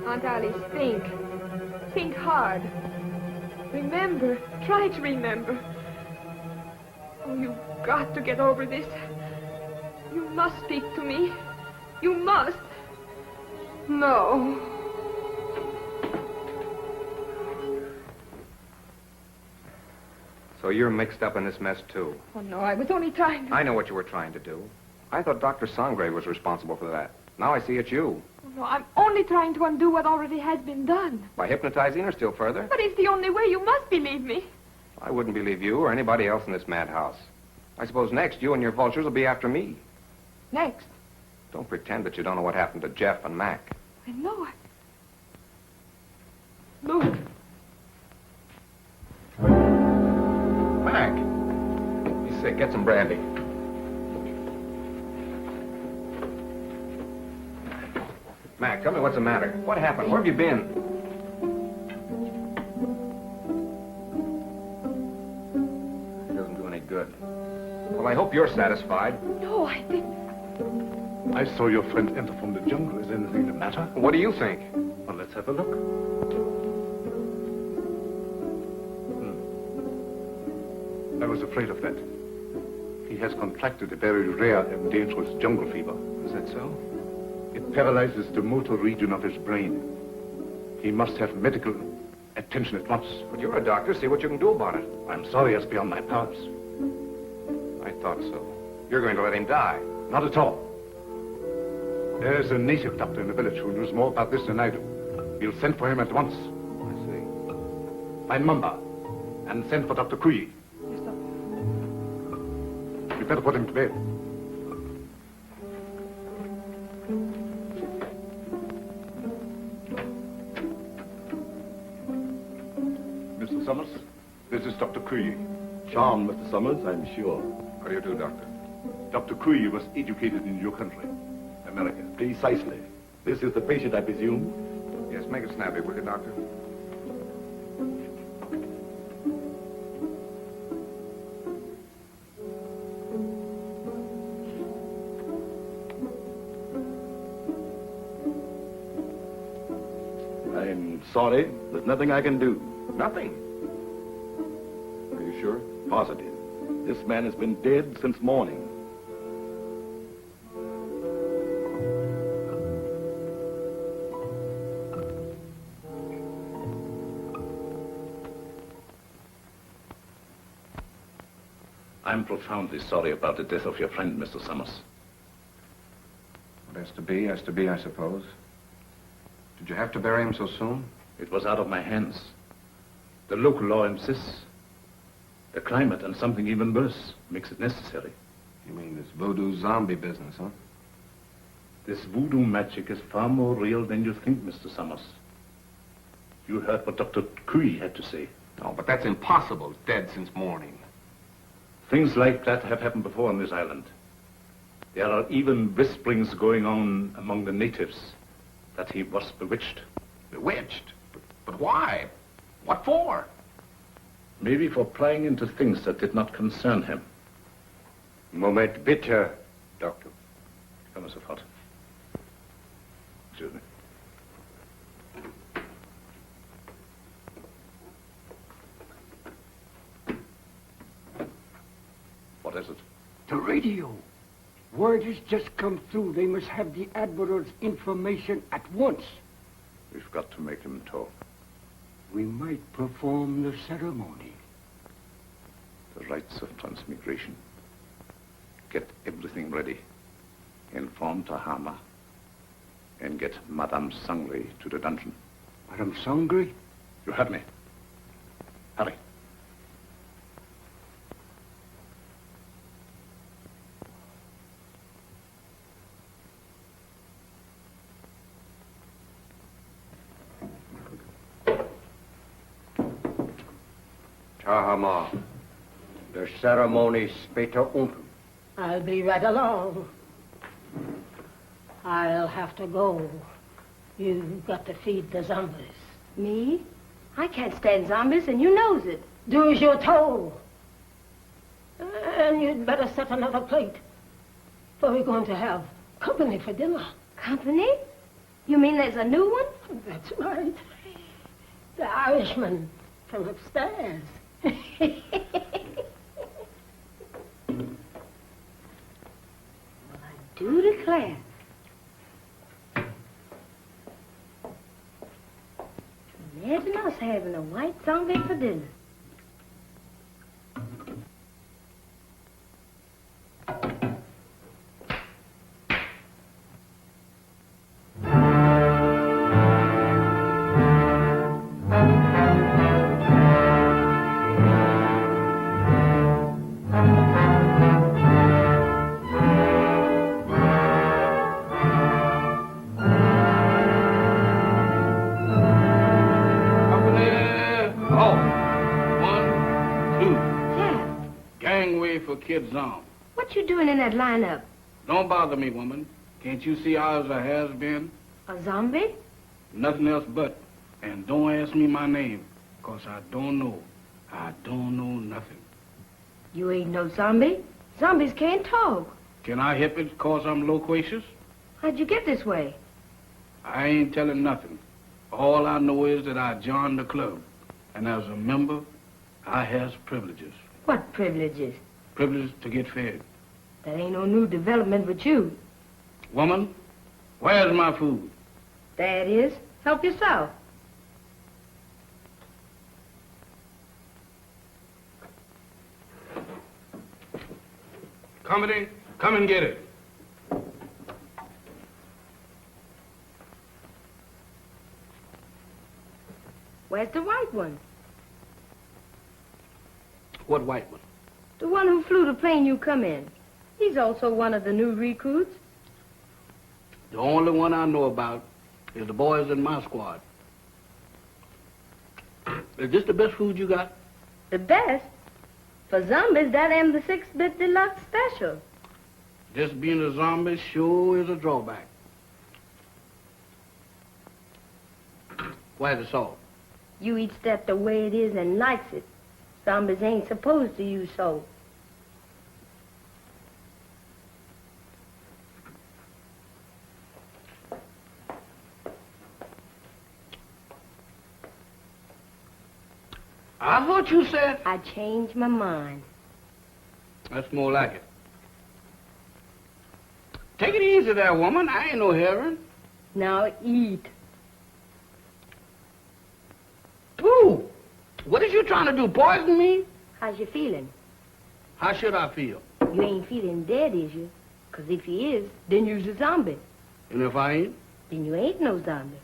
Aunt Alice, think. Think hard. Remember. Try to remember. Oh, you've got to get over this. You must speak to me. You must. No. So you're mixed up in this mess, too. Oh, no, I was only trying to... I know what you were trying to do. I thought Dr. Sangre was responsible for that. Now I see it's you. Oh, no, I'm only trying to undo what already has been done. By hypnotizing her still further? But it's the only way. You must believe me. I wouldn't believe you or anybody else in this madhouse. I suppose next you and your vultures will be after me. Next? Don't pretend that you don't know what happened to Jeff and Mac. I know it. Look. Mac! He's sick. Get some brandy. Mac, tell me what's the matter. What happened? Where have you been? It doesn't do any good. Well, I hope you're satisfied. No, I didn't. I saw your friend enter from the jungle. Is anything the matter? What do you think? Well, let's have a look. I was afraid of that. He has contracted a very rare and dangerous jungle fever. Is that so? It paralyzes the motor region of his brain. He must have medical attention at once. But you're a doctor. See what you can do about it. I'm sorry, it's beyond my powers. I thought so. You're going to let him die. Not at all. There's a native doctor in the village who knows more about this than I do. We'll send for him at once. I see. Find Mamba and send for Dr. Kui. Yes, sir. You better put him to bed. Mr. Summers, this is Dr. Kui. Charmed, Mr. Summers, I'm sure. How do you do, Doctor? Dr. Kui was educated in your country, America. Precisely. This is the patient, I presume? Yes, make it snappy, will you, Doctor? sorry. There's nothing I can do. Nothing. Are you sure? Positive. This man has been dead since morning. I'm profoundly sorry about the death of your friend, Mr. Summers. What has to be, I suppose. Did you have to bury him so soon? It was out of my hands. The local law insists. The climate and something even worse makes it necessary. You mean this voodoo zombie business, huh? This voodoo magic is far more real than you think, Mr. Summers. You heard what Dr. Cui had to say. No, but that's impossible. Dead since morning. Things like that have happened before on this island. There are even whisperings going on among the natives that he was bewitched. Bewitched? But why? What for? Maybe for prying into things that did not concern him. Moment bitte, Doctor. Come sofort. Excuse me. What is it? The radio. Word has just come through. They must have the Admiral's information at once. We've got to make him talk. We might perform the ceremony. The rites of transmigration. Get everything ready. Inform Tahama. And get Madame Sangre to the dungeon. Madame Sangre? You heard me. Hurry. Tahama, the ceremony später unten. I'll be right along. I'll have to go. You've got to feed the zombies. Me? I can't stand zombies, and you knows it. Do as you're told. And you'd better set another plate. For we're going to have company for dinner. Company? You mean there's a new one? That's right. The Irishman from upstairs. Well, I do declare. Imagine us having a white zombie for dinner. Kids on. What you doing in that lineup? Don't bother me, woman. Can't you see I was a has-been? A zombie? Nothing else but. And don't ask me my name, 'cause I don't know. I don't know nothing. You ain't no zombie. Zombies can't talk. Can I help it 'cause I'm loquacious? How'd you get this way? I ain't telling nothing. All I know is that I joined the club. And as a member, I has privileges. What privileges? Privileges to get fed. That ain't no new development with you. Woman, where's my food? There it is. Help yourself. Company, come and get it. Where's the white one? What white one? The one who flew the plane you come in. He's also one of the new recruits. The only one I know about is the boys in my squad. Is this the best food you got? The best? For zombies, that am the 6-bit deluxe special. This being a zombie sure is a drawback. Where's the salt? You eats that the way it is and likes it. Zombies ain't supposed to use salt. what you said? I changed my mind. That's more like it. Take it easy there, woman. I ain't no heroin. Now eat. Pooh! What is you trying to do, poison me? How's you feeling? How should I feel? You ain't feeling dead, is you? 'Cause if you is, then you's a zombie. And if I ain't? Then you ain't no zombie.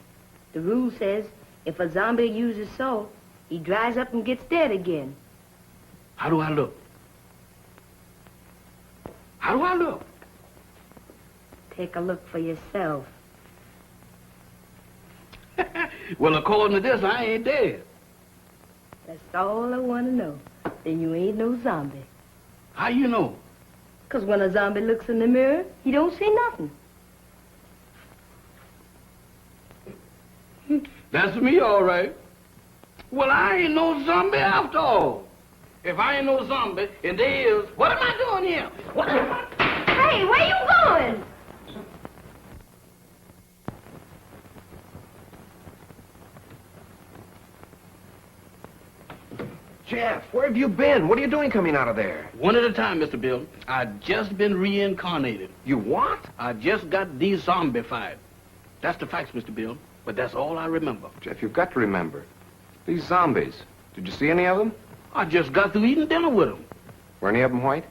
The rule says if a zombie uses salt, he dries up and gets dead again. How do I look? How do I look? Take a look for yourself. Well, according to this, I ain't dead. That's all I want to know. Then you ain't no zombie. How you know? 'Cause when a zombie looks in the mirror, he don't see nothing. That's me, all right. Well, I ain't no zombie after all. If I ain't no zombie, and there is, what am I doing here? What am I... Hey, where you going? Jeff, where have you been? What are you doing coming out of there? One at a time, Mr. Bill. I just been reincarnated. You what? I just got de-zombified. That's the facts, Mr. Bill. But that's all I remember. Jeff, you've got to remember. These zombies. Did you see any of them? I just got through eating dinner with them. Were any of them white?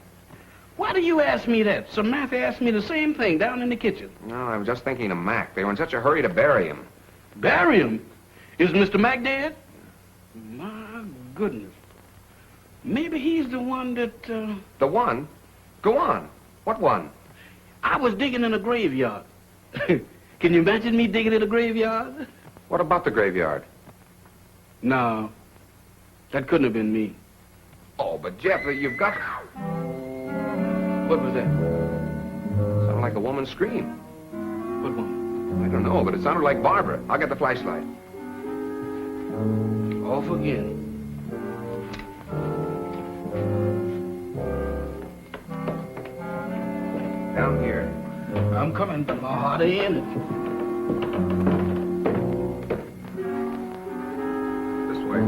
Why do you ask me that? Samantha asked me the same thing down in the kitchen. No, I was just thinking of Mac. They were in such a hurry to bury him. Bury him? Is Mr. Mac dead? My goodness. Maybe he's the one that, The one? Go on. What one? I was digging in a graveyard. Can you imagine me digging in a graveyard? What about the graveyard? No. That couldn't have been me. Oh, but Jeff, you've got... What was that? Sounded like a woman's scream. What woman? I don't know, but it sounded like Barbara. I'll get the flashlight. Off again. Down here. I'm coming, but my heart ain't in it. This way.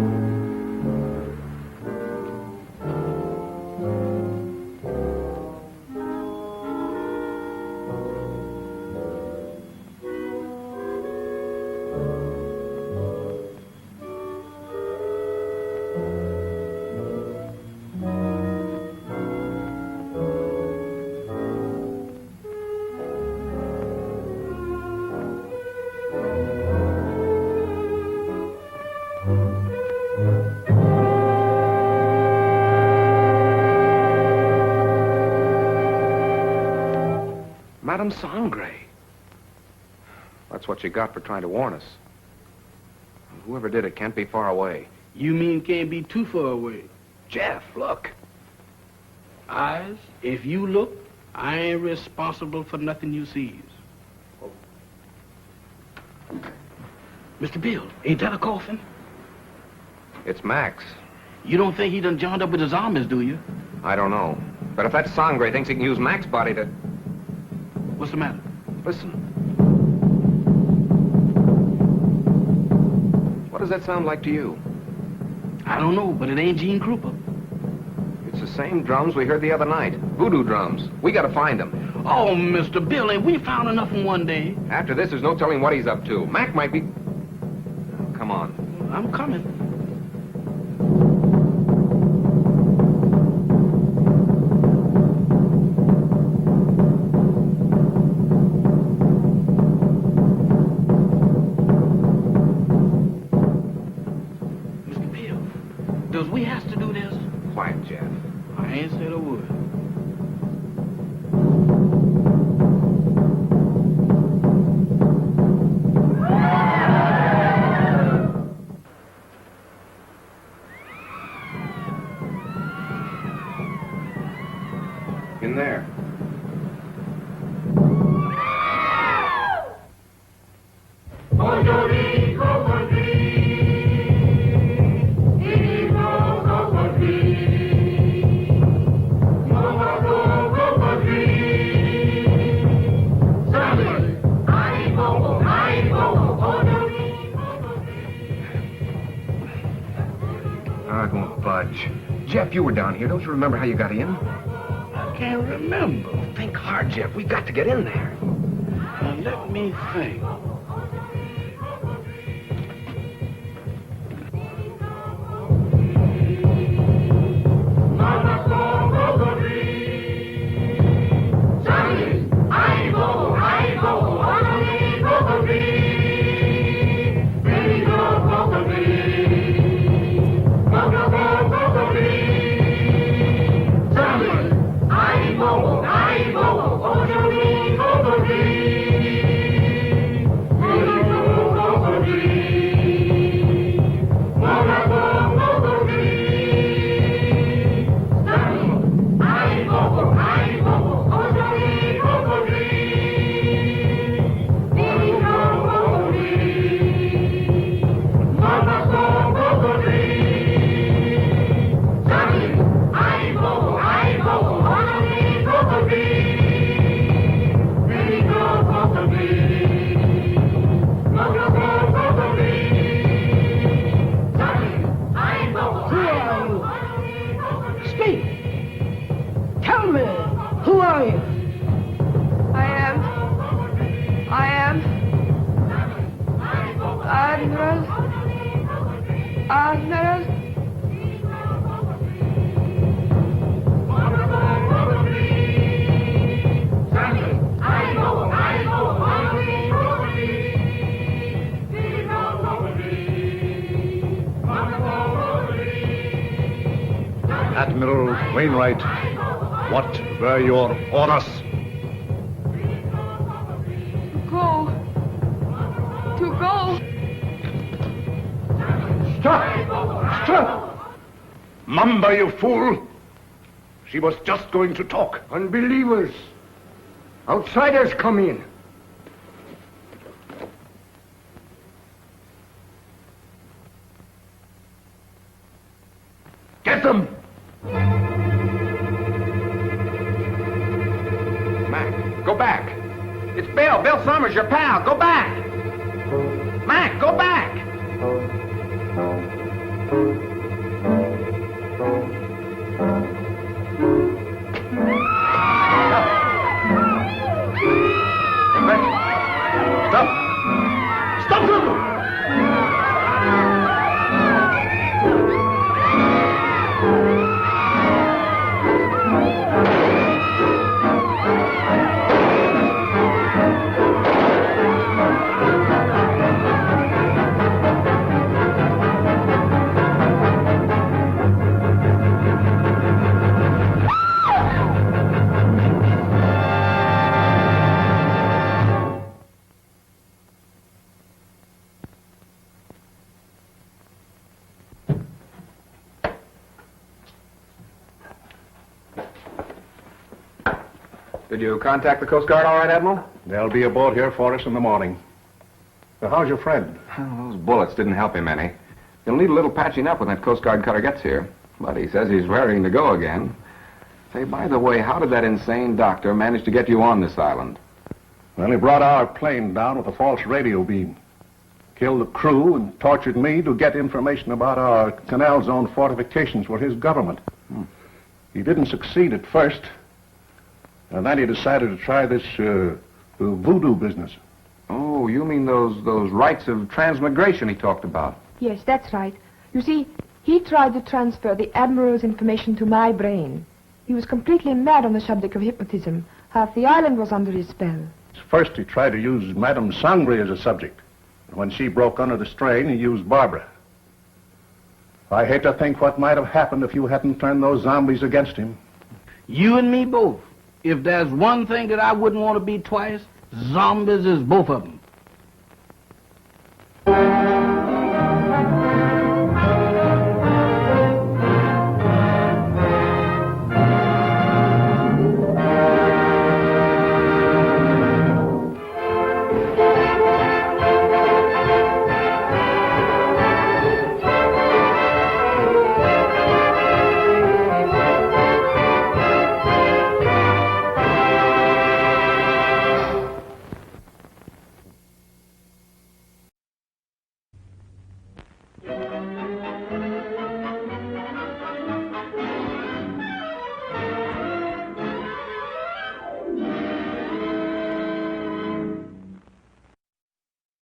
Madame Sangre. That's what you got for trying to warn us. Whoever did it can't be far away. You mean can't be too far away? Jeff, look. Eyes, if you look, I ain't responsible for nothing you sees. Mr. Bill, ain't that a coffin? It's Max. You don't think he done joined up with the zombies, do you? I don't know. But if that Sangre thinks he can use Max's body to... What's the matter? Listen. What does that sound like to you? I don't know, but it ain't Gene Krupa. It's the same drums we heard the other night. Voodoo drums. We gotta find them. Oh, Mr. Bill, ain't we found enough in one day? After this, there's no telling what he's up to. Mac might be... Come on. I'm coming. Mr. Bill, does we have to do this? Quiet, Jeff. I ain't said a word. In there. I won't budge. Jeff, you were down here. Don't you remember how you got in? I can't remember. Think hard, Jeff. We got to get in there. Now, let me think. Admiral Wainwright, what were your orders? To go. Stop! Stop! Mamba, you fool! She was just going to talk. Unbelievers. Outsiders come in. Get them! Mac, go back. It's Bill. Bill Summers, your pal. Go back. Mac, go back. Stop! Stop them! Did you contact the Coast Guard all right, Admiral? They'll be aboard here for us in the morning. Now, how's your friend? Well, those bullets didn't help him any. He'll need a little patching up when that Coast Guard cutter gets here. But he says he's raring to go again. Say, by the way, how did that insane doctor manage to get you on this island? Well, he brought our plane down with a false radio beam. Killed the crew and tortured me to get information about our canal zone fortifications for his government. He didn't succeed at first. And then he decided to try this voodoo business. Oh, you mean those rites of transmigration he talked about? Yes, that's right. You see, he tried to transfer the Admiral's information to my brain. He was completely mad on the subject of hypnotism. Half the island was under his spell. First, he tried to use Madame Sangre as a subject. When she broke under the strain, he used Barbara. I hate to think what might have happened if you hadn't turned those zombies against him. You and me both. If there's one thing that I wouldn't want to be twice, zombies is both of them.